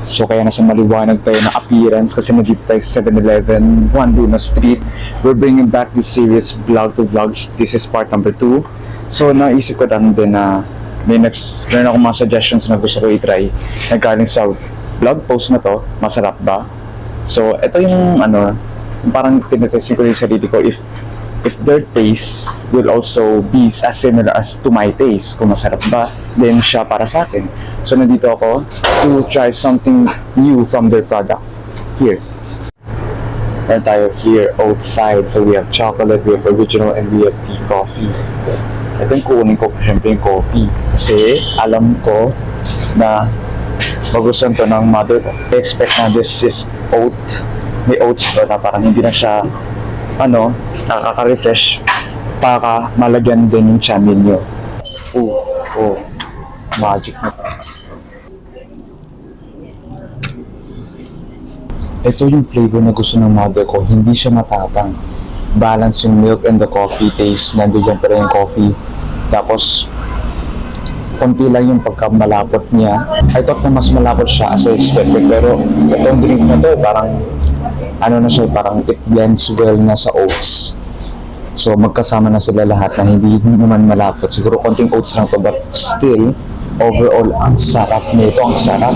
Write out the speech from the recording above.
So kaya nasa maliwanag tayo na appearance kasi nandito tayo sa 7-Eleven, Juan Luna Street. We're bringing back this series, Vlog to Vlogs. This is part number 2. So naisip ko lang din na meron ako mga suggestions na gusto ko i-try na galing sa vlog post na to. Masarap ba? So ito yung yung parang tinetesting ko yung sarili ko if their taste will also be as similar as to my taste. Kung masarap ba, then siya para sa akin. So nandito ako to try something new from their product. Here. And tayo here outside. So we have chocolate, we have original, and we have tea coffee. Ito yung kunin ko, syempre yung coffee. Kasi alam ko na magustuhan to ng mother ko. I expect na this is oat. May oats to na parang hindi na siya nakaka-refresh para malagyan din yung tiyan ninyo. Magic na. Ito yung flavor na gusto ng mother ko, hindi siya matapang. Balance yung milk and the coffee taste, nandoon dyan pa rin yung coffee. Tapos, konti lang yung pagkamalapot niya. I thought na mas malapot siya as I expected, pero itong drink na to, parang parang it blends well na sa oats. So magkasama na sila lahat na hindi naman malapot. Siguro konting oats lang to, but still overall ang sarap nito, ang sarap.